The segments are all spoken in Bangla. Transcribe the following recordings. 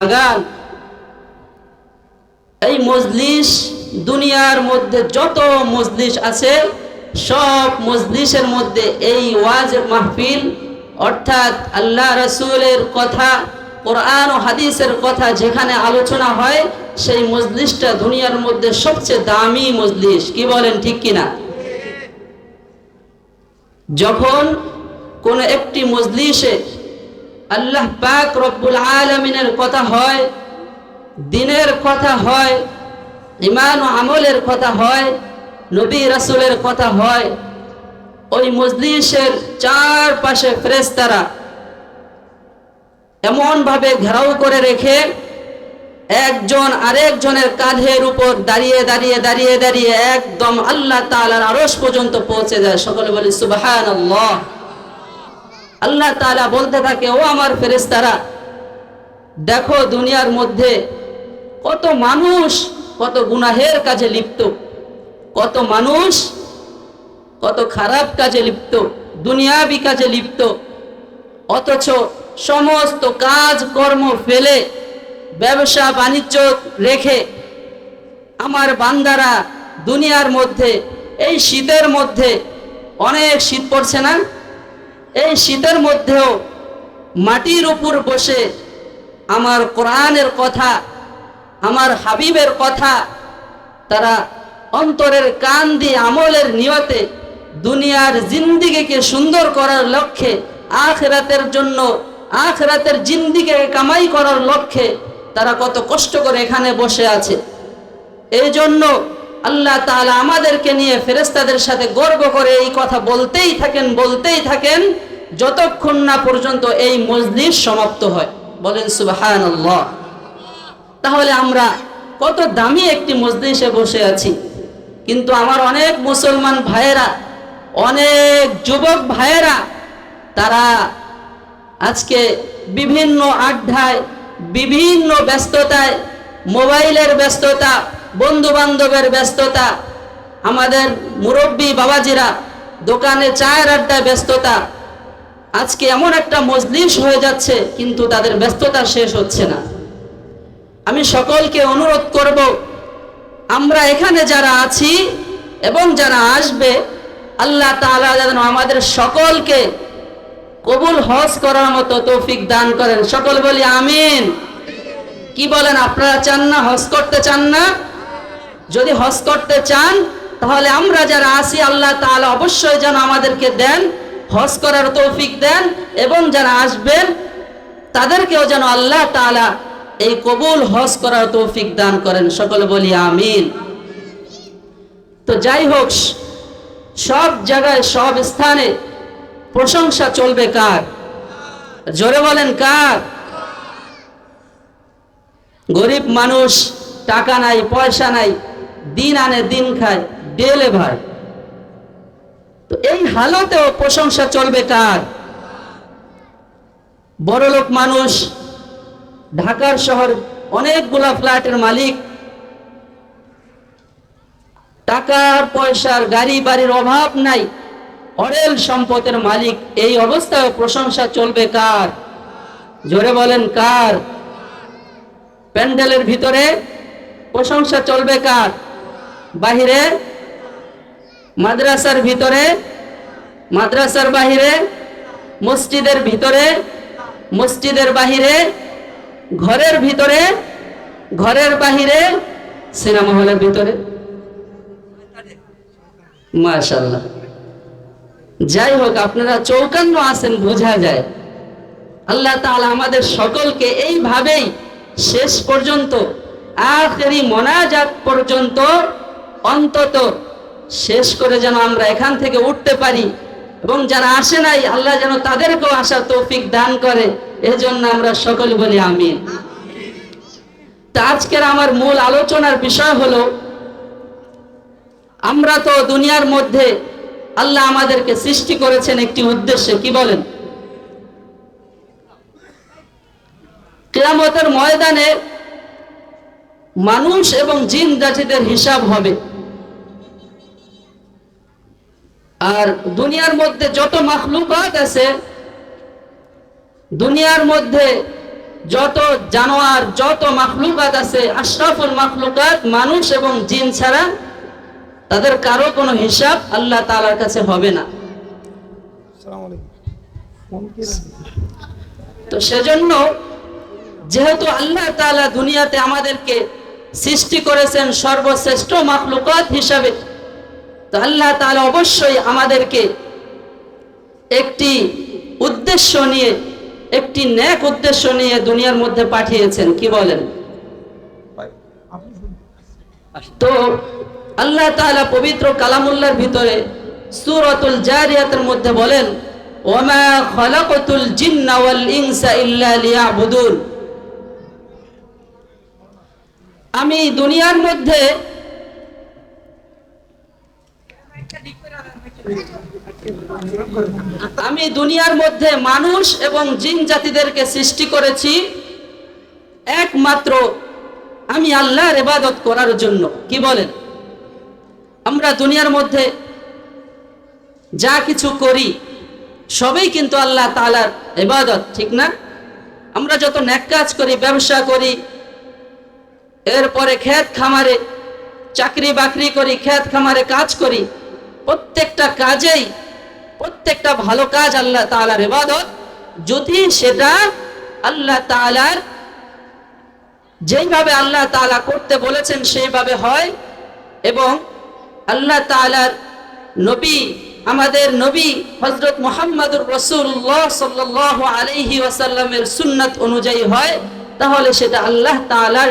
বাগান। এই মজলিস, দুনিয়ার মধ্যে যত মজলিস আছে সব মজলিসের মধ্যে এই ওয়াজের মাহফিল অর্থাৎ আল্লাহ রাসূলের কথা, কোরআন ও হাদিসের কথা যেখানে আলোচনা হয় সেই মজলিসটা দুনিয়ার মধ্যে সবচেয়ে দামি মজলিস। কি বলেন, ঠিক কিনা? যখন কোন একটি মজলিসে আল্লাহ পাক রব্বুল আলামিনের কথা হয়, দিনের কথা হয়, ঈমান ও আমলের কথা হয়, নবী রাসূলের কথা হয়, ওই মজলিসের চারপাশে ফেরেশতারা এমন ভাবে ঘেরাও করে রেখে একজন আরেকজনের কাঁধের উপর দাঁড়িয়ে দাঁড়িয়ে দাঁড়িয়ে দাঁড়িয়ে একদম আল্লাহ তাআলার আরশ পর্যন্ত পৌঁছে যায়। সকলে বলি সুবহানাল্লাহ। আল্লাহ তাআলা বলতে থাকে, ও আমার ফেরেশতারা, দেখো দুনিয়ার মধ্যে কত মানুষ কত গুনাহের কাজে লিপ্ত, কত মানুষ কত খারাপ কাজে লিপ্ত, দুনিয়াবি কাজে লিপ্ত, অথচ সমস্ত কাজ কর্ম ফেলে ব্যবসা বাণিজ্য রেখে আমার বান্দারা দুনিয়ার মধ্যে এই শীতের মধ্যে, অনেক শীত পড়ছে না, এই শীতের মধ্যেও মাটির উপর বসে আমার কোরআনের কথা, আমার হাবিবের কথা তারা অন্তরের কান দিয়ে আমলের নিয়তে দুনিয়ার জিন্দিগিকে সুন্দর করার লক্ষ্যে, আখিরাতের জন্য আখিরাতের জিন্দিগিকে কামাই করার লক্ষ্যে তারা কত কষ্ট করে এখানে বসে আছে। এই জন্য আল্লাহ তাআলা আমাদেরকে নিয়ে ফেরেশতাদের সাথে গর্ব করে এই কথা বলতেই থাকেন যতক্ষণ না পর্যন্ত এই মজলিস সমাপ্ত হয়। বলেন সুবহানাল্লাহ। তাহলে আমরা কত দামি একটি মজলিসে বসে আছি, কিন্তু আমার অনেক মুসলমান ভাইয়েরা, অনেক যুবক ভাইয়েরা তারা আজকে বিভিন্ন আড্ডায়, বিভিন্ন ব্যস্ততায়, মোবাইলের ব্যস্ততা, বন্ধু বান্ধবের ব্যস্ততা, আমাদের মুরব্বী বাবাজিরা দোকানে চায়ের আড্ডায় ব্যস্ততা, আজকে এমন একটা মজলিস হয়ে যাচ্ছে কিন্তু তাদের ব্যস্ততা শেষ হচ্ছে না। আমি সকলকে অনুরোধ করব, আমরা এখানে যারা আছি এবং যারা আসবে, আল্লাহ তাআলা যেন আমাদের সকলকে কবুল হজ করার মতো তৌফিক দান করেন। সকল বলি আমিন। কি বলেন, আপনারা চান না, হজ করতে চান না? যদি হজ করতে চান তাহলে আমরা যারা আছি আল্লাহ তাআলা অবশ্যই যেন আমাদেরকে দেন, হজ করার তৌফিক দেন, এবং যারা আসবেন তাদেরকেও যেন আল্লাহ তাআলা এই কবুল হজ করার তৌফিক দান করেন। সকলে বলি আমিন। তো যাই হোক, সব জায়গায় সব স্থানে প্রশংসা চলবে কার? জোরে বলেন কার? গরিব মানুষ, টাকা নাই, পয়সা নাই, দিন আনে দিন খায়, ডেলে ভাই। তো এই হালতেও প্রশংসা চলবে কার? বড়লোক মানুষ, ঢাকার শহর অনেকগুলা ফ্ল্যাটের মালিক, টাকার পয়সার গাড়ি বাড়ির অভাব নাই, অরেল সম্পদের মালিক, এই অবস্থায় প্রশংসা চলবে কার? জোরে বলেন কার? প্যান্ডেলের ভিতরে প্রশংসা চলবে কার? বাহিরে? মাদ্রাসার ভিতরে? মাদ্রাসার বাহিরে? মসজিদের ভিতরে? মসজিদের বাহিরে? ঘরের ভিতরে? ঘরের বাহিরে? সিনেমা হলের ভিতরে? মাশাআল্লাহ। যাই হোক, আপনারা চৌকান্ন আছেন বোঝা যায়। আল্লাহ তাআলা আমাদের সকলকে এইভাবেই শেষ পর্যন্ত, আখেরি মোনাজাত পর্যন্ত অন্তত শেষ করে যেন আমরা এখান থেকে উঠতে পারি, এবং যারা আসে নাই আল্লাহ যেন তাদেরকেও আসার তৌফিক দান করে। এজন্য আমরা সকলে বলি আমিন। তা আজকের আমার মূল আলোচনার বিষয় হলো, আমরা তো দুনিয়ার মধ্যে আল্লাহ আমাদেরকে সৃষ্টি করেছেন একটি উদ্দেশ্যে। কি বলেন? কিয়ামতের ময়দানে মানুষ এবং জিন জাতিদের হিসাব হবে, আর দুনিয়ার মধ্যে যত মাখলুকাত আছে, দুনিয়ার মধ্যে যত জানোয়ার, যত মাখলুকাত আছে, আশরাফুল মাখলুকাত মানুষ এবং জিন ছাড়া তাদের কারো কোনো হিসাব আল্লাহ তাআলার কাছে হবে না। তো সেজন্য যেহেতু আল্লাহ তাআলা দুনিয়াতে আমাদেরকে সৃষ্টি করেছেন সর্বশ্রেষ্ঠ মাখলুকাত হিসাবে, তো আল্লাহ তাআলা অবশ্যই আমাদেরকে একটি উদ্দেশ্য নিয়ে, একটি নেক উদ্দেশ্য নিয়ে দুনিয়ার মধ্যে পাঠিয়েছেন। কি বলেন? তো আল্লাহ তাআলা পবিত্র কালামুল্লাহর ভিতরে সূরাতুল জারিয়াতের মধ্যে বলেন, ওয়ামা খালাকাতুল জিন্না ওয়াল ইনসা ইল্লা লিয়াবুদুন, আমি দুনিয়ার মধ্যে মানুষ এবং জিন জাতিদেরকে সৃষ্টি করেছি একমাত্র আমি আল্লাহর ইবাদত করার জন্য। কি বলেন? আমরা দুনিয়ার মধ্যে যা কিছু করি সবই কিন্তু আল্লাহ তাআলার ইবাদত, ঠিক না? আমরা যত নেক কাজ করি, ব্যবসা করি, এরপরে ক্ষেত খামারে চাকরি বাকরি করি, ক্ষেত খামারে কাজ করি, প্রত্যেকটা কাজেই, প্রত্যেকটা ভালো কাজ আল্লাহ তাআলার ইবাদত, যদি সেটা আল্লাহ তাআলার যেইভাবে আল্লাহ তাআলা করতে বলেছেন সেইভাবে হয়, এবং আল্লাহ তাআলার নবী, আমাদের নবী হযরত মুহাম্মদুর রাসূলুল্লাহ সাল্লাল্লাহু আলাইহি ওয়াসাল্লামের সুন্নাত অনুযায়ী হয়, তাহলে সেটা আল্লাহ তাআলার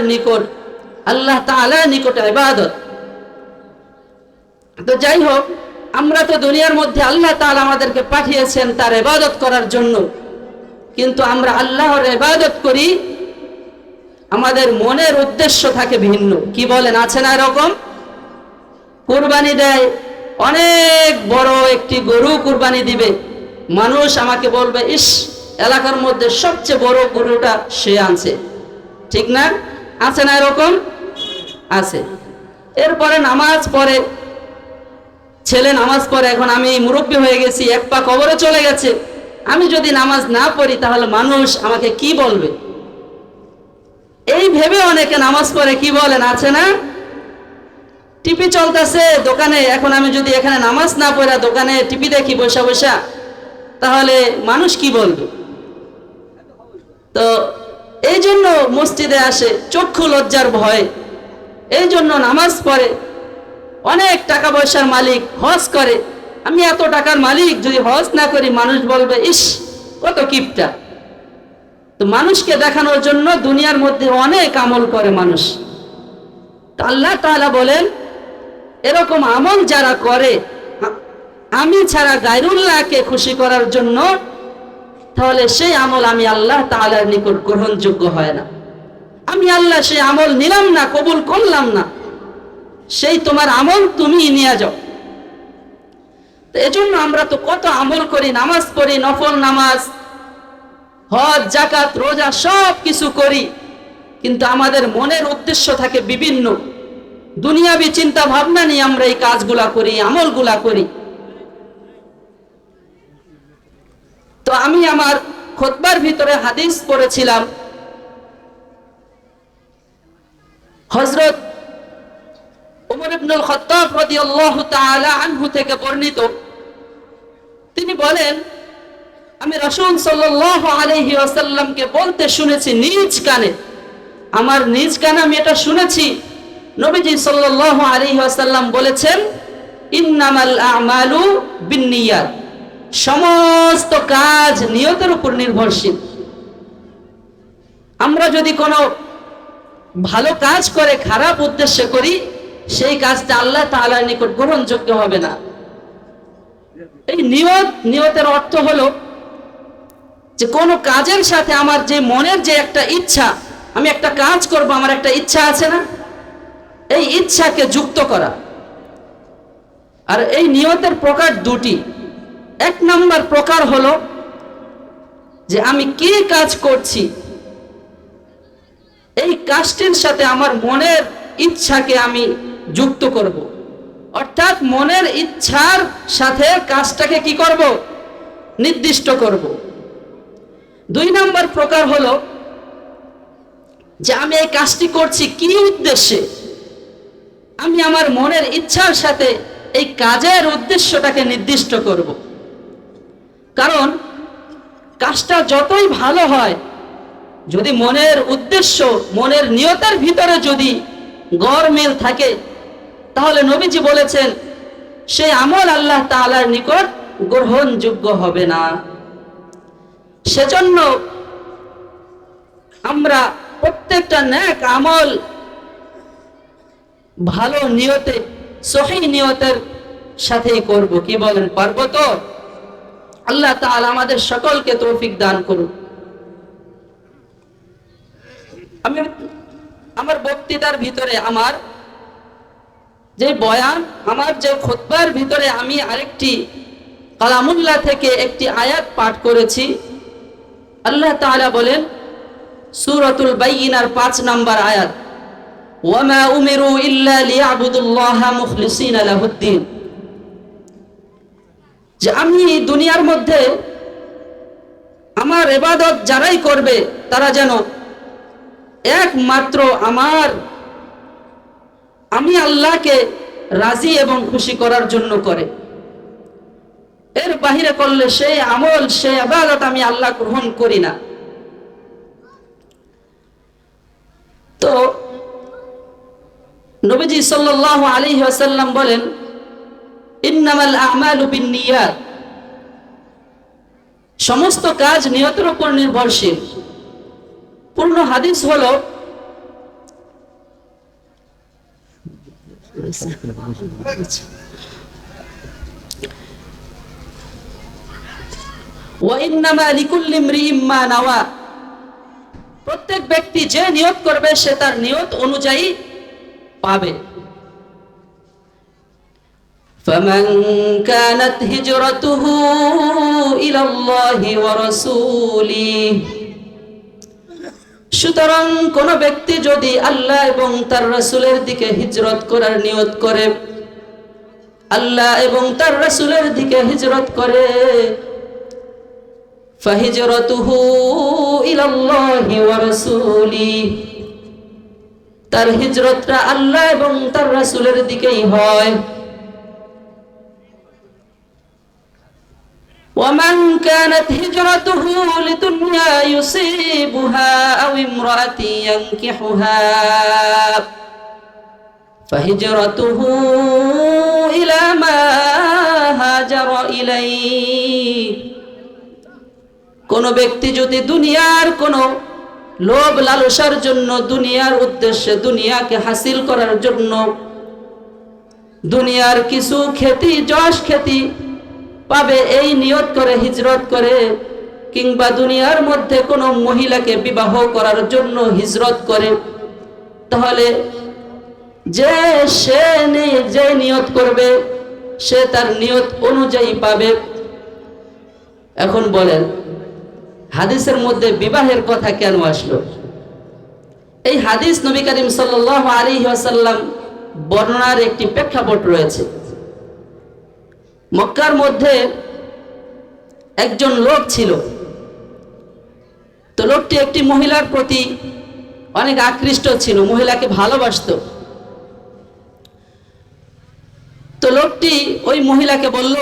নিকট ইবাদত। তো যাই হোক, আমরা তো দুনিয়ার মধ্যে আল্লাহ তাআলা আমাদেরকে পাঠিয়েছেন তার ইবাদত করার জন্য, কিন্তু আমরা আল্লাহর ইবাদত করি, আমাদের মনের উদ্দেশ্য থাকে ভিন্ন। কি বলেন? আছে না এরকম? কুরবানি দেয়, অনেক বড় একটি গরু কুরবানি দিবে, মানুষ আমাকে বলবে, ইস, এলাকার মধ্যে সবচেয়ে বড় গরুটা সে আনছে, ঠিক না? আছে না এরকম? আছে। এরপরে নামাজ পড়ে, ছেলে নামাজ পড়ে, এখন আমি মুরব্বী হয়ে গেছি, এক পা কবরে চলে গেছে, আমি যদি নামাজ না পড়ি তাহলে মানুষ আমাকে কি বলবে, এই ভেবে অনেকে নামাজ পড়ে। কি বলেন? আছে না? টিভি চলতেছে দোকানে, এখন আমি যদি এখানে নামাজ না পড়া দোকানে টিভি দেখি বসা বসা, তাহলে মানুষ কি বলবে? তো এই জন্য মসজিদে আসে চক্ষু লজ্জার ভয়, এই জন্য নামাজ পড়ে। অনেক টাকা পয়সার মালিক হজ করে, আমি এত টাকার মালিক, যদি হজ না করি মানুষ বলবে, ইস, কত কিপটা। তো মানুষকে দেখানোর জন্য দুনিয়ার মধ্যে অনেক আমল করে মানুষ। তো আল্লাহ তাআলা বলেন, এরকম আমল যারা করে আমি ছাড়া গায়রুল্লাহকে খুশি করার জন্য, তাহলে সেই আমল আমি আল্লাহ তাআলার নিকট গ্রহণযোগ্য হয় না। আমি আল্লাহ সেই আমল নিলাম না, কবুল করলাম না, সেই তোমার আমল তুমি নিয়ে যাও। তো এজন্য আমরা তো কত আমল করি, নামাজ পড়ি, নফল নামাজ, হজ, যাকাত, রোজা, সব কিছু করি, কিন্তু আমাদের মনের উদ্দেশ্য থাকে বিভিন্ন, দুনিয়াবি চিন্তা ভাবনা নিয়ে আমরা এই কাজগুলা করি, আমলগুলা করি। তো আমি আমার খুতবার ভিতরে হাদিস পড়েছিলাম, হযরত ওমর ইবনুল খাত্তাব রাদিয়াল্লাহু তাআলা আনহু থেকে বর্ণিত, তিনি বলেন, আমি রাসূল সাল্লাল্লাহু আলাইহি ওয়াসাল্লামকে বলতে শুনেছি নিজ কানে, আমার নিজ কানে আমি এটা শুনেছি, নবীজি সাল্লাল্লাহু আলাইহি ওয়াসাল্লাম বলেছেন, ইন্নামাল আমালু বিন্নিয়াত, সমস্ত কাজ নিয়তের উপর নির্ভরশীল। আমরা যদি কোনো ভালো কাজ করে খারাপ উদ্দেশ্যে করি, সেই কাজটা আল্লাহ তাআলার নিকট গ্রহণযোগ্য হবে না। এই নিয়তের অর্থ হলো যে কোনো কাজের সাথে আমার যে মনের যে একটা ইচ্ছা, আমি একটা কাজ করব, আমার একটা ইচ্ছা আছে না, এই ইচ্ছাকে যুক্ত করা। আর এই নিয়তের প্রকার দুটি। এক নম্বর প্রকার হলো যে আমি কি কাজ করছি, এই কাজটির সাথে আমার মনের ইচ্ছাকে আমি যুক্ত করব, অর্থাৎ মনের ইচ্ছার সাথে কাজটাকে কি করব, নির্দিষ্ট করব। দুই নম্বর প্রকার হলো যে আমি এই কাজটি করছি কি উদ্দেশ্যে, আমি আমার মনের ইচ্ছার সাথে এই কাজের উদ্দেশ্যটাকে নির্দিষ্ট করব। কারণ কাজটা যতই ভালো হয়, যদি মনের উদ্দেশ্য, মনের নিয়তের ভিতরে যদি গরমিল থাকে, তাহলে নবীজি বলেছেন সেই আমল আল্লাহ তাআলার নিকট গ্রহণযোগ্য হবে না। সেজন্য আমরা প্রত্যেকটা নেক আমল ভালো নিয়তে, সহিহ নিয়তের সাথেই করব। কি বলেন, পারবো তো? আল্লাহ তাআলা আমাদের সকলকে তৌফিক দান করুন। আমি আমার বক্তৃতার ভিতরে, আমার যে বয়ান, আমার যে খুতবার ভিতরে আমি আরেকটি কালামুল্লাহ থেকে একটি আয়াত পাঠ করেছি। আল্লাহ তাআলা বলেন সূরাতুল বাইয়িনার 5 নম্বর আয়াত, ওয়ামা উমিরু ইল্লা লিয়াবুদুল্লাহা মুখলিসিনা লাহুদ্দিন, যে আমি দুনিয়ার মধ্যে আমার ইবাদত যারাই করবে তারা যেন একমাত্র আমি আল্লাহকে রাজি এবং খুশি করার জন্য করে। এর বাহিরে করলে সেই আমল, সেই ইবাদত আমি আল্লাহ গ্রহণ করি না। তো নবীজি সাল্লাল্লাহু আলাইহি ওয়াসাল্লাম বলেন ইন্নামাল আমালু বিন্নিয়াত, সমস্ত কাজ নিয়তের উপর নির্ভরশীল। পূর্ণ হাদিস হলো ওয়া ইন্নামা লিকুল্লি ইমরিইম মা নাওয়া, প্রত্যেক ব্যক্তি যে নিয়ত করবে সে তার নিয়ত অনুযায়ী পাবে। ফামান কানাত হিজরাতুহু ইলাল্লাহি ওয়া রাসূলিহি, সুতরাং কোন ব্যক্তি যদি আল্লাহ এবং তার রাসূলের দিকে হিজরত করার নিয়ত করে, আল্লাহ এবং তার রাসূলের দিকে হিজরত করে, ফাহিজরাতুহু ইলাল্লাহি ওয়া রাসূলিহি, তার হিজরতটা আল্লাহ এবং তার রাসূলের দিকেই হয়। ومن كانت هجرته لدنيا يصيبها أو امرأة ينكحها فهجرته إلى ما هاجر إليه, কোন ব্যক্তি যদি দুনিয়ার কোন লোভ লালসার জন্য, দুনিয়ার উদ্দেশ্যে, দুনিয়াকে হাসিল করার জন্য, দুনিয়ার কিছু খ্যাতি, যশ খ্যাতি পাবে এই নিয়ত করে হিজরত করে, কিংবা দুনিয়ার মধ্যে কোনো মহিলাকে বিবাহ করার জন্য হিজরত করে, তাহলে যে নিয়ত করবে সে তার নিয়ত অনুযায়ী পাবে। এখন বলেন হাদিসের মধ্যে বিবাহের কথা কেন আসলো? এই হাদিস নবী করিম সাল্লাল্লাহু আলাইহি ওয়াসাল্লাম বর্ণনার একটি প্রেক্ষাপট রয়েছে। মক্কার মধ্যে একজন লোক ছিল। তো লোকটি একটি মহিলার প্রতি অনেক আকৃষ্ট ছিল, মহিলাকে ভালোবাসতো। তো লোকটি ওই মহিলাকে বলল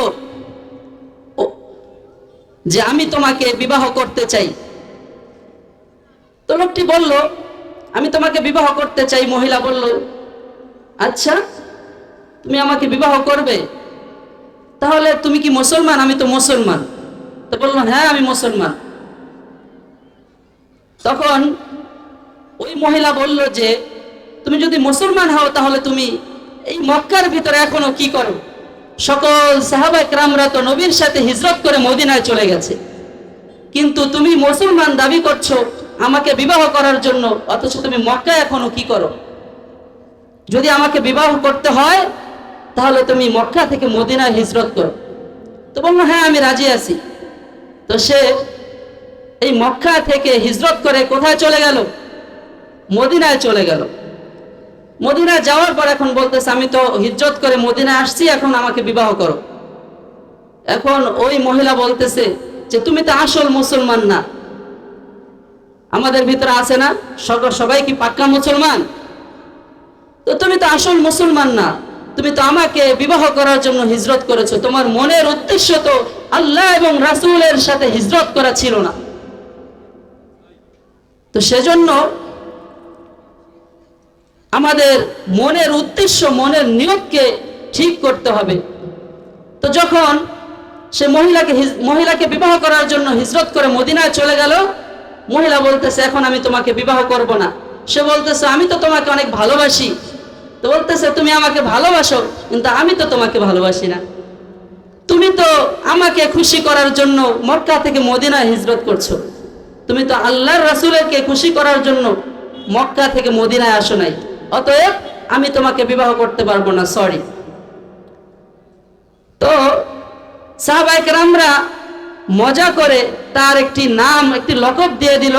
যে আমি তোমাকে বিবাহ করতে চাই। তো লোকটি বলল আমি তোমাকে বিবাহ করতে চাই। মহিলা বলল আচ্ছা তুমি আমাকে বিবাহ করবে, তাহলে তুমি কি মুসলমান? আমি তো মুসলমান। তো বলল হ্যাঁ আমি মুসলমান। তখন ওই মহিলা বলল যে তুমি যদি মুসলমান হও তাহলে তুমি এই মক্কার ভিতরে এখনো কি করো? সকল সাহাবায়ে কেরামরা তো নবীর সাথে হিজরত করে মদিনায় চলে গেছে, কিন্তু তুমি মুসলমান দাবি করছো আমাকে বিবাহ করার জন্য, অথচ তুমি মক্কায় এখনো কি করো? যদি আমাকে বিবাহ করতে হয় তাহলে তুমি মক্কা থেকে মদিনায় হিজরত করো। তো বলল হ্যাঁ আমি রাজি আছি। তো সে এই মক্কা থেকে হিজরত করে কোথায় চলে গেল? মদিনায় চলে গেল। মদিনায় যাওয়ার পর এখন বলতেছে আমি তো হিজরত করে মদিনায় আসছি, এখন আমাকে বিবাহ করো। এখন ওই মহিলা বলতেছে যে তুমি তো আসল মুসলমান না, আমাদের ভিতরে আছে না? সবাই কি পাক্কা মুসলমান? তো তুমি তো আসল মুসলমান না, তুমি তো আমাকে বিবাহ করার জন্য হিজরত করেছো, তোমার মনের উদ্দেশ্য তো আল্লাহ এবং রাসূলের সাথে হিজরত করা ছিল না। তো সেজন্য আমাদের মনের উদ্দেশ্য, মনের নিয়তকে ঠিক করতে হবে। তো যখন সে মহিলাকে বিবাহ করার জন্য হিজরত করে মদিনায় চলে গেল, মহিলা বলতেছে এখন আমি তোমাকে বিবাহ করব না। সে বলতেছে আমি তো তোমাকে অনেক ভালোবাসি। তো বলতেছে তুমি আমাকে ভালোবাসো, কিন্তু আমি তো তোমাকে ভালোবাসি না। তুমি তো আমাকে খুশি করার জন্য মক্কা থেকে মদিনায় হিজরত করছো, তুমি তো আল্লাহর রাসূলকে খুশি করার জন্য মক্কা থেকে মদিনায় আসো নাই, অতএব আমি তোমাকে বিবাহ করতে পারবো না, সরি। তো সাহাবায়ে কেরামরা মজা করে তার একটি নাম, একটি লকব দিয়ে দিল।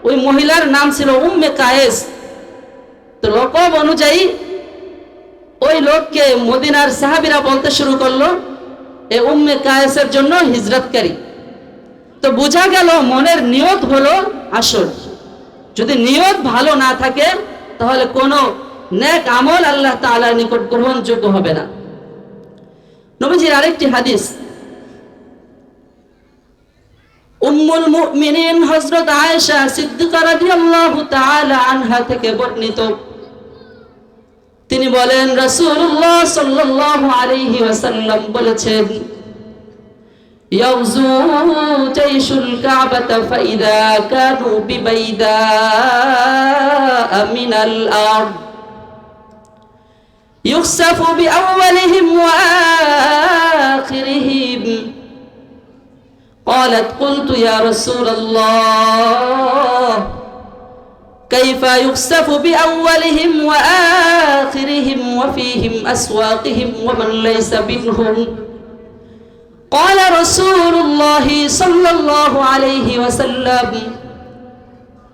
ওই মহিলার নাম ছিল উম্মে কায়েস। তো লকব অনুযায়ী ওই লোককে মদিনার সাহাবীরা বলতে শুরু করলো এ উম্মে কায়েসের জন্য হিজরতকারী। তো বোঝা গেল মনের নিয়ত হলো আসল। যদি নিয়ত ভালো না থাকে তাহলে কোনো নেক আমল আল্লাহ তাআলার নিকট গ্রহণযোগ্য হবে না। নবীজির আরেকটি হাদিস উম্মুল মুমিনিন হযরত আয়েশা সিদ্দিকা রাদিয়াল্লাহু তাআলা আনহা থেকে বর্ণিত, তিনি বলেন রাসূলুল্লাহ সাল্লাল্লাহু আলাইহি ওয়াসাল্লাম বলেছেন ইয়াউযু জাইশুল কাবাতা ফাইদা কানু বিবাইদা মিনাল আরদ ইউখসাফু বিআউয়ালিহিম ওয়া আখিরিহিম قالت قلت يا رسول الله كيف يخسف بأولهم وآخرهم وفيهم أسواقهم ومن ليس منهم قال رسول الله صلى الله عليه وسلم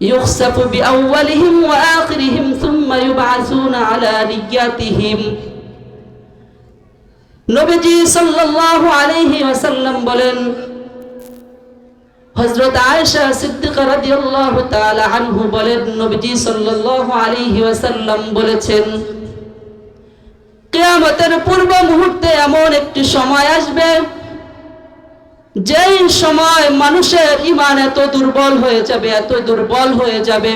يخسف بأولهم وآخرهم ثم يبعثون على نياتهم নবীজি সাল্লাল্লাহু আলাইহি ওয়াসাল্লাম বলেন হযরত আয়েশা সিদ্দিকা রাদিয়াল্লাহু তাআলা আনহু বলেন নবীজি সাল্লাল্লাহু আলাইহি ওয়াসাল্লাম বলেছেন কিয়ামতের পূর্ব মুহূর্তে এমন একটি সময় আসবে যেই সময় মানুষের ঈমান এত দুর্বল হয়ে যাবে, এত দুর্বল হয়ে যাবে,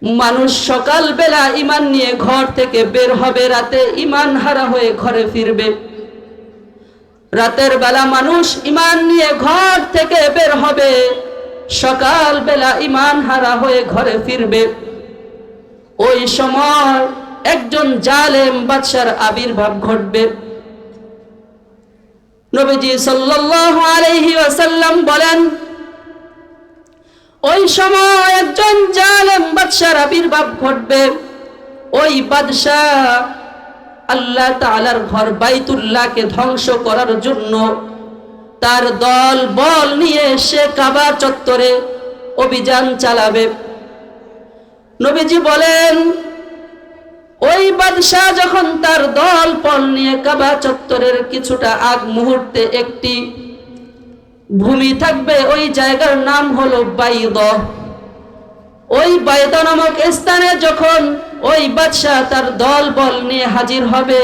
মানুষ সকাল বেলা ঈমান নিয়ে ঘর থেকে বের হবে, রাতে ঈমান হারা হয়ে ঘরে ফিরবে। রাতের বেলা মানুষ ঈমান নিয়ে ঘর থেকে বের হবে, সকাল বেলা ঈমান হারা হয়ে ঘরে ফিরবে। ওই সময় একজন জালেম বাদশার আবির্ভাব ঘটবে। নবীজি সাল্লাল্লাহু আলাইহি ওয়াসাল্লাম বলেন ওই সময় একজন জালেম বাদশার আবির্ভাব ঘটবে। ওই বাদশা আল্লাহ তাআলার ঘর বাইতুল্লাহকে ধ্বংস করার জন্য তার দল বল নিয়ে সে কাবা চত্বরে অভিযান চালাবে। নবীজি বলেন ওই বাদশা যখন তার দল বল নিয়ে কাবা চত্বরের কিছুটা আগ মুহূর্তে একটি ভূমি থাকবে, ওই জায়গার নাম হলো বাইদা। ওই বাইদা নামক স্থানে যখন ওই বাদশা তার দল বল নিয়ে হাজির হবে,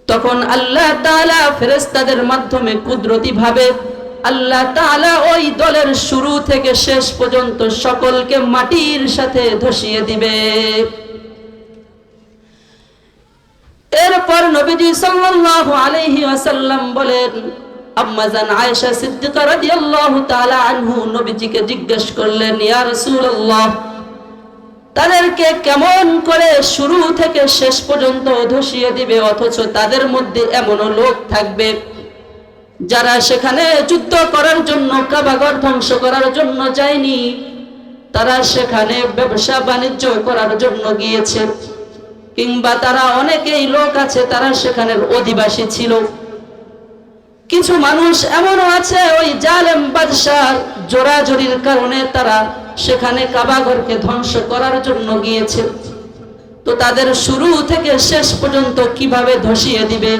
তখন আল্লাহ তাআলা ফেরেশতাদের মাধ্যমে কুদরতি ভাবে আল্লাহ তাআলা ওই দলের শুরু থেকে শেষ পর্যন্ত সকলকে মাটির সাথে ধসিয়ে দিবে। এরপর নবীজি সাল্লাল্লাহু আলাইহি ওয়াসাল্লাম বলেন আম্মা জান আয়েশা সিদ্দিকা রাদিয়াল্লাহু তাআলা আনহু নবীজিকে জিজ্ঞেস করলেন ইয়া রাসূলুল্লাহ তাদেরকে কেমন করে শুরু থেকে শেষ পর্যন্ত ধসিয়ে দিবে, অথচ তাদের মধ্যে এমন লোক থাকবে যারা সেখানে যুদ্ধ করার জন্য, কাবাঘর ধ্বংস করার জন্য যায়নি, তারা সেখানে ব্যবসা বাণিজ্য করার জন্য গিয়েছে, কিংবা তারা অনেকেই লোক আছে তারা সেখানের অধিবাসী ছিল। কিছু মানুষ এমনও আছে ওই জালেম বাদশার জোরাজুরির কারণে তারা সেখানে কাবাঘরকে ধ্বংস করার জন্য গিয়েছে। তো তাদের শুরু থেকে শেষ পর্যন্ত কিভাবে ধসিয়ে দিবে?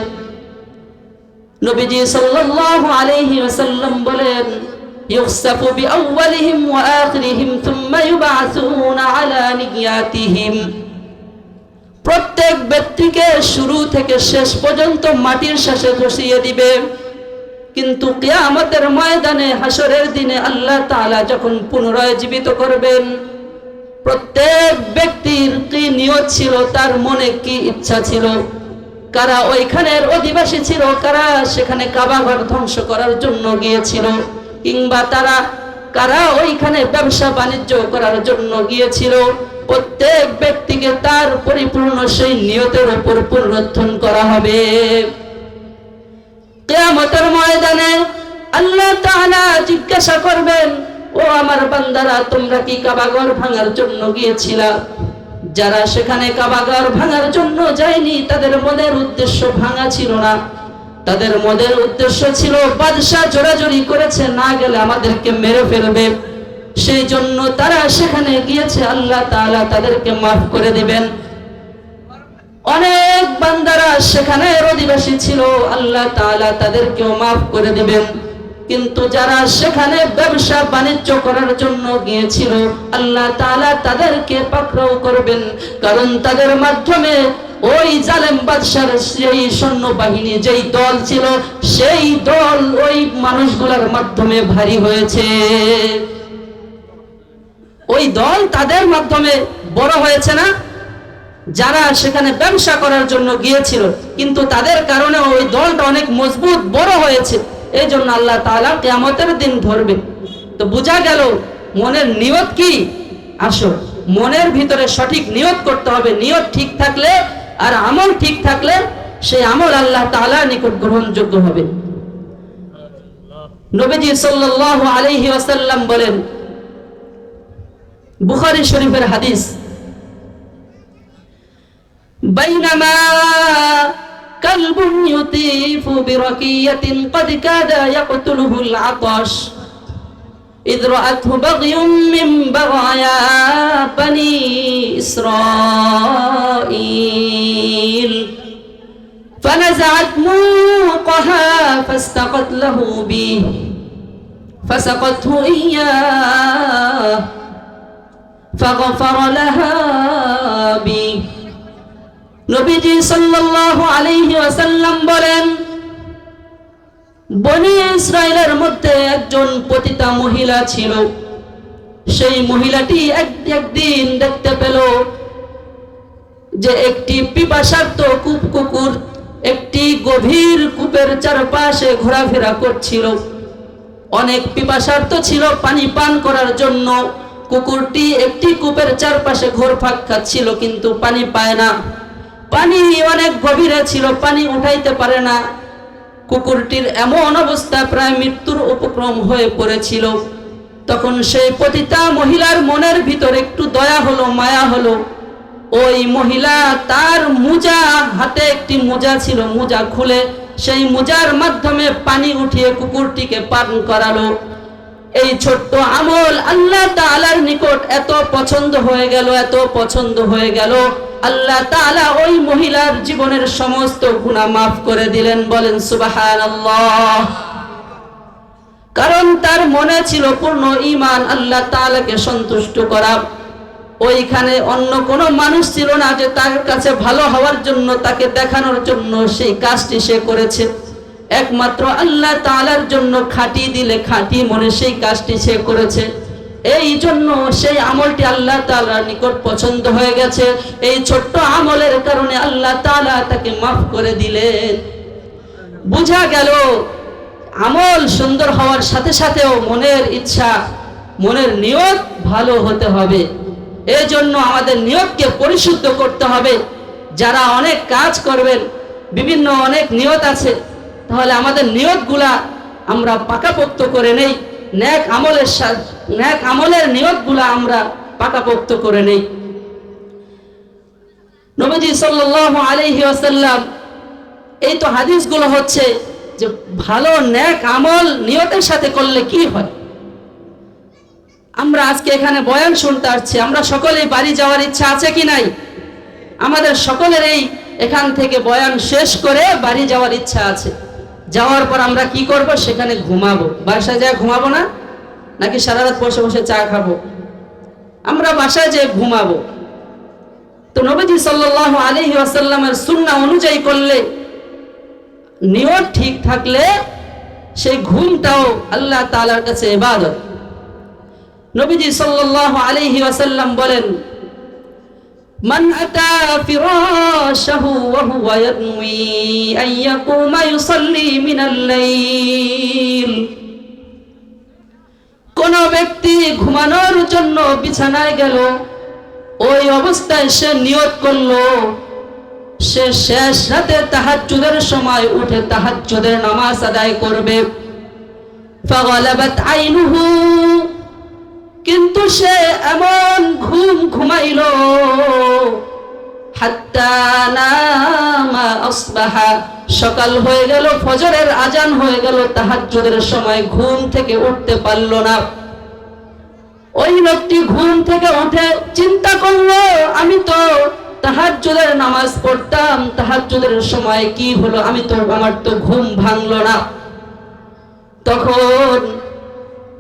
নবীজি সাল্লাল্লাহু আলাইহি ওয়াসাল্লাম বলেন ইউখসাফু বিআউয়ালিহিম ওয়া আখিরিহিম থুম্মা ইউবআসুনা আলা নিয়াতিহিম। প্রত্যেক ব্যক্তিকে শুরু থেকে শেষ পর্যন্ত মাটির সাথে ধসিয়ে দিবে, কিন্তু কিয়ামতের ময়দানে হাসরের দিনে আল্লাহ তাআলা যখন পুনরায় জীবিত করবেন, প্রত্যেক ব্যক্তির কি নিয়ত ছিল, তার মনে কি ইচ্ছা ছিল, কারা ওইখানের অধিবাসী ছিল, কারা সেখানে কাবা ঘর ধ্বংস করার জন্য গিয়েছিল, কিংবা কারা ওইখানে ব্যবসা বাণিজ্য করার জন্য গিয়েছিল, প্রত্যেক ব্যক্তিকে তার পরিপূর্ণ সেই নিয়তের উপর পুনরুত্থান করা হবে। কিয়ামতের ময়দানে আল্লাহ তাআলা জিজ্ঞাসা করবেন, ও আমার বান্দারা, তোমরা কি কাবাঘর ভাঙার জন্য গিয়েছিলা? যারা সেখানে কাবাঘর ভাঙার জন্য যায়নি, তাদের মনের উদ্দেশ্য ভাঙা ছিল না, তাদের মনের উদ্দেশ্য ছিল বাদশা জোরাজুরি করেছে, না গেলে আমাদেরকে মেরে ফেলবে, সেই জন্য তারা সেখানে গিয়েছে। আল্লাহ তাআলা তাদেরকে মাফ করে দিবেন। অনেক বান্দারা সেখানে অধিবাসী ছিল, আল্লাহ তাআলা তাদেরকেও মাফ করে দিবেন। কিন্তু যারা সেখানে ব্যবসা বাণিজ্য করার জন্য গিয়েছিল, আল্লাহ তাআলা তাদেরকে পাকড়াও করবেন, কারণ তাদের মাধ্যমে ওই জালেম বাদশার সেই সৈন্যবাহিনী যেই দল ছিল, সেই দল ওই মানুষগুলোর মাধ্যমে ভারী হয়েছে, ওই দল তাদের মাধ্যমে বড় হয়েছে না, যারা সেখানে ব্যবসা করার জন্য গিয়েছিল, কিন্তু তাদের কারণে ওই দলটা অনেক মজবুত বড় হয়েছে। এই জন্য আল্লাহ তাআলা কিয়ামতের দিন ধরবে। তো বোঝা গেল মনের নিয়ত কি। আসো, মনের ভিতরে সঠিক নিয়ত করতে হবে। নিয়ত ঠিক থাকলে আর আমল ঠিক থাকলে সেই আমল আল্লাহ তাআলার নিকট গ্রহণযোগ্য হবে। নবীজি সাল্লাল্লাহু আলাইহি ওয়াসাল্লাম বলেন, বুখারী শরীফের হাদিস, বাইনামা কালবুন ইউতিফু বিরাকিয়াতিন ক্বাদ কাদা ইয়াকতুলুহুল আতাশ ইয রাআতহু বাগয়ুম মিন বাগায়া বানি ইসরাঈল ফানাযাআত মুকাহা ফাস্তাকাত লাহু বিহি ফাসাকাতহু ইয়্যাহ ফাগফারা লাহা বিহি। নবীজি সাল্লাল্লাহু আলাইহি ওয়াসাল্লাম বলেন, বনি ইসরাইলের মধ্যে একজন পতিতা মহিলা ছিল। সেই মহিলাটি একদিন দেখতে পেল যে একটি পিপাসার্ত কুকুর একটি গভীর কূপের চারপাশে ঘোরাফেরা করছিল। অনেক পিপাসার্ত ছিল পানি পান করার জন্য। কুকুরটি একটি কূপের চারপাশে ঘোরপাক খাচ্ছিল, কিন্তু পানি পায় না। পানি অনেক গভীরে ছিল, পানি উঠাইতে পারে না। কুকুরটির এমন অবস্থা, প্রায় মৃত্যুর উপক্রম হয়ে পড়েছিল। তখন সেই পতিতা মহিলার মনের ভিতর একটু দয়া হলো, মায়া হলো। ওই মহিলা তার মোজা, হাতে একটি মোজা ছিল, মোজা খুলে সেই মোজার মাধ্যমে পানি উঠিয়ে কুকুরটিকে পান করালো। এই ছোট্ট আমল আল্লাহ তাআলার নিকট এত পছন্দ হয়ে গেল, এত পছন্দ হয়ে গেল, আল্লাহ তাআলা ওই মহিলার জীবনের সমস্ত গুনাহ মাফ করে দিলেন। বলেন সুবহানাল্লাহ। কারণ তার মনে ছিল পূর্ণ ঈমান, আল্লাহ তাআলাকে সন্তুষ্ট করা। ওইখানে অন্য কোনো মানুষ ছিল না যে তার কাছে ভালো হওয়ার জন্য, তাকে দেখানোর জন্য সেই কাজটি সে করেছে। একমাত্র আল্লাহ তাআলার জন্য খাঁটি দিলে খাঁটি মনে সেই কাজটি সে করেছে। এই জন্য সেই আমলটি আল্লাহ তাআলার নিকট পছন্দ হয়ে গেছে। এই ছোট্ট আমলের কারণে আল্লাহ তাআলা তাকে মাফ করে দিলেন। বোঝা গেল আমল সুন্দর হওয়ার সাথে সাথেও মনের ইচ্ছা, মনের নিয়ত ভালো হতে হবে। এই জন্য আমাদের নিয়তকে পরিশুদ্ধ করতে হবে। যারা অনেক কাজ করবেন, বিভিন্ন অনেক নিয়ত আছে, তাহলে আমাদের নিয়তগুলা আমরা পাকাপোক্ত করে নেই। নেক আমলের নিয়তগুলা আমরা পাকাপোক্ত করে নেই। নবীজি সাল্লাল্লাহু আলাইহি ওয়াসাল্লাম, এই তো হাদিসগুলো হচ্ছে যে ভালো নেক আমল নিয়তের সাথে করলে কি হয়। আমরা আজকে এখানে বয়ান শুনতে আসছি, আমরা সকলেই বাড়ি যাওয়ার ইচ্ছা আছে কি নাই? আমাদের সকলের এই এখান থেকে বয়ান শেষ করে বাড়ি যাওয়ার ইচ্ছা আছে। যাওয়ার পর আমরা কি করব? সেখানে ঘুমাবো। বাসায় যায় ঘুমাবো না? নাকি সারা রাত বসে বসে চা খাবো, আমরা বাসায় যে ঘুমাবো। তো নবীজি সাল্লাল্লাহু আলাইহি ওয়াসাল্লামের সুন্নাহ অনুযায়ী করলে, নিয়ত ঠিক থাকলে সেই ঘুমটাও আল্লাহ তাআলার কাছে ইবাদত। নবীজি সাল্লাল্লাহু আলাইহি ওয়াসাল্লাম বলেন, মান আতা ফিরাশাহু ওয়া হুয়া ইয়ানওয়ি আন ইয়াকুমা ইউসাল্লি মিনাল লাইল, কোন ব্যক্তি ঘুমানোর জন্য বিছানায় গেল, ওই অবস্থায় সে নিয়ত করলো সে শেষ রাতে তাহাজ্জুদের সময় উঠে তাহাজ্জুদের নামাজ আদায় করবে। ফাগালাবাত আইনুহু, কিন্তু সে এমন ঘুম ঘুমাইলো হাত্তা নামা আসবাহা, সকাল হয়ে গেল, ফজরের আজান হয়ে গেল, তাহাজ্জুদের সময় ঘুম থেকে উঠতে পারল না। ওই লোকটি ঘুম থেকে উঠে চিন্তা করলো, আমি তো তাহাজ্জুদের নামাজ পড়তাম, তাহাজ্জুদের সময় কি হলো, আমার তো ঘুম ভাঙলো না। তখন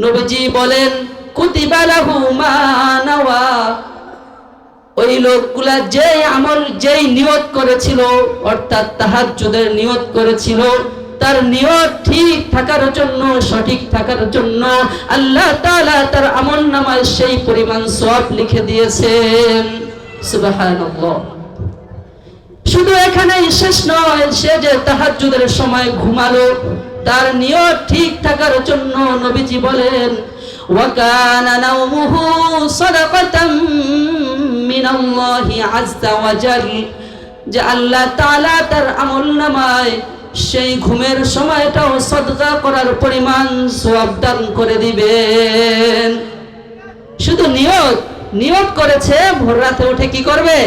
নবীজি বলেন, কুতিবা লাহু মা নাওয়া, ওই লোকগুলা যে আমল, যেই নিয়ত করেছিল, অর্থাৎ তাহাজ্জুদের নিয়ত করেছিল, তার নিয়ত ঠিক থাকার জন্য, সঠিক থাকার জন্য আল্লাহ তাআলা তার আমলনামায় সেই পরিমাণ সওয়াব লিখে দিয়েছেন। সুবহানাল্লাহ। শুধু এখানেই শেষ নয়, সে যে তাহাজ্জুদের সময় ঘুমালো, তার নিয়ত ঠিক থাকার জন্য নবীজি বলেন, ওয়া কানা নাওমুহু সাদাকাতাম মিনাল্লাহি আযজা ওয়া জাল, যে আল্লাহ তাআলা তার আমলনামায় সেই ঘুমের সময়টাও সদকা করার পরিমাণ সওয়াব দান করে দিবেন। শুধু নিয়ত করেছে ভোর রাতে উঠে কি করবে,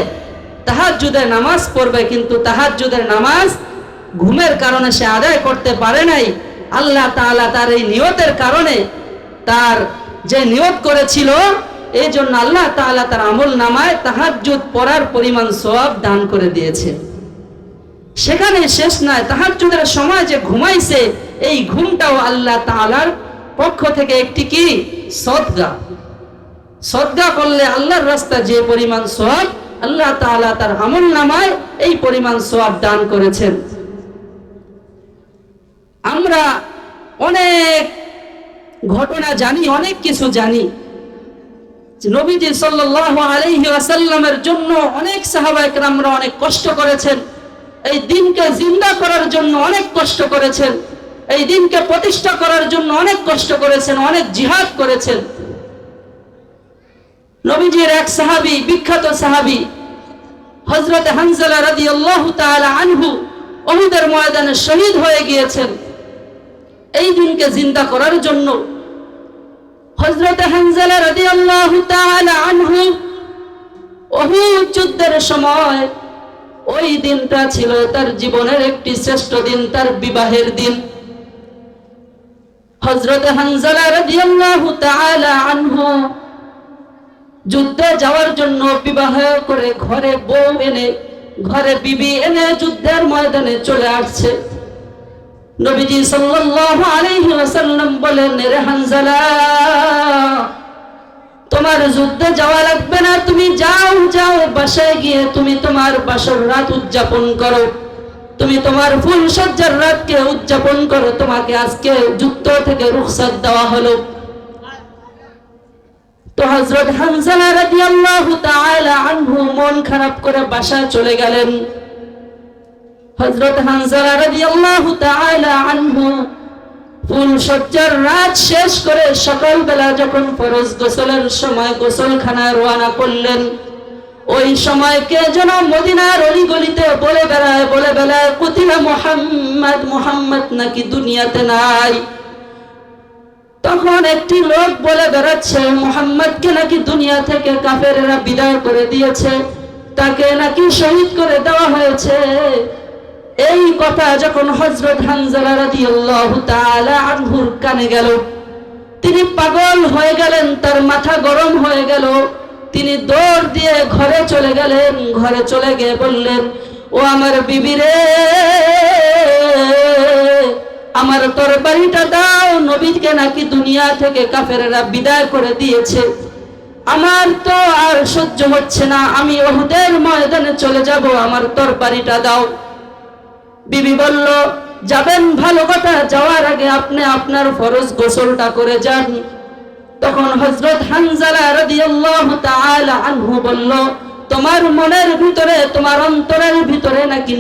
তাহাজ্জুদের নামাজ পড়বে, কিন্তু তাহাজ্জুদের নামাজ ঘুমের কারণে সে আদায় করতে পারে নাই। আল্লাহ তাআলা তার এই নিয়তের কারণে, তার যে নিয়ত করেছিল, এই জন্য আল্লাহ তাআলা তার আমলনামায় তাহাজ্জুদ পড়ার পরিমাণ সওয়াব দান করে দিয়েছে। সেখানে শেষ নয়, তাহাজ্জুদের সময় যে ঘুমাইছে, এই ঘুমটাও আল্লাহ তাআলার পক্ষ থেকে একটি কি সদকা। সদকা করলে আল্লাহর রাস্তায় যে পরিমাণ সওয়াব, আল্লাহ তাআলা তার আমলনামায় এই পরিমাণ সওয়াব দান করেছেন। আমরা অনেক ঘটনা জানি, অনেক কিছু জানি। নবীজি সাল্লাল্লাহু আলাইহি ওয়াসাল্লামের জন্য অনেক সাহাবায়ে কেরামরা অনেক কষ্ট করেছেন, এই দিনকে জিন্দা করার জন্য অনেক কষ্ট করেছেন, এই দিনকে প্রতিষ্ঠা করার জন্য অনেক কষ্ট করেছেন, অনেক জিহাদ করেছেন। নবীজির এক সাহাবী, বিখ্যাত সাহাবী হযরত হানজালা রাদিয়াল্লাহু তাআলা আনহু উহুদের ময়দানে শহীদ হয়ে গিয়েছেন। এই দিনকে জিন্দা করার জন্য হযরত হানজালা রাদিয়াল্লাহু তাআলা আনহু উহুদ যুদ্ধের সময়, ওই দিনটা ছিল তার জীবনের একটি শ্রেষ্ঠ দিন, তার বিবাহের দিন। হযরত হানজালা রাদিয়াল্লাহু তাআলা আনহু যুদ্ধে যাওয়ার জন্য বিবাহ করে ঘরে বউ এনে, ঘরে বিবি এনে যুদ্ধের ময়দানে চলে আসছে। নবীজি সাল্লাল্লাহু আলাইহি ওয়াসাল্লাম বলেন, রে হানজালা, তোমার যুদ্ধে যাওয়া লাগবে না, তুমি যাও বাসায় গিয়ে তুমি তোমার বাসর রাত উদযাপন করো, তুমি তোমার ফুল সজ্জার রাতকে উদযাপন করো, তোমাকে আজকে যুদ্ধ থেকে রুখসাত দেওয়া হলো। তো হযরত হানজালা রাদিয়াল্লাহু তাআলা আনহু মন খারাপ করে বাসায় চলে গেলেন। হযরত হানজালা রাদিয়াল্লাহু তাআলা আনহু ফুল সজ্জার রাত শেষ করে সকালবেলা যখন ফরজ গোসলের সময় গোসলখানায় রওনা করলেন, ওই সময় কে যেন মদিনার অলিগলিতে বলে বেড়ায় কুতিলা মুহাম্মদ, মুহাম্মদ নাকি দুনিয়াতে নাই। তখন একটি লোক বলে বেড়াচ্ছে, মুহাম্মদকে নাকি দুনিয়া থেকে কাফেরেরা বিদায় করে দিয়েছে, তাকে নাকি শহীদ করে দেওয়া হয়েছে। এই কথা যখন হযরত হানজালা রাদিয়াল্লাহু তাআলা আনহুর কানে গেল, তিনি পাগল হয়ে গেলেন, তার মাথা গরম হয়ে গেল। তিনি দৌড় দিয়ে ঘরে চলে গেলেন। ঘরে চলে গিয়ে বললেন, ও আমার বিবি রে, আমার তরবারিটা দাও, নবীকে নাকি দুনিয়া থেকে কাফেররা বিদায় করে দিয়েছে, আমার তো আর সহ্য হচ্ছে না, আমি উহুদের ময়দানে চলে যাব, আমার তরবারিটা দাও। বিবি বলল, যাবেন ভালো কথা, যাওয়ার আগে আপনি আপনার ফরজ গোসলটা করে যান। তখন হযরত হানজালা রাদিয়াল্লাহু তাআলা আনহু বলল, তোমার মনের ভিতরে, তোমার অন্তরের ভিতরে নাকি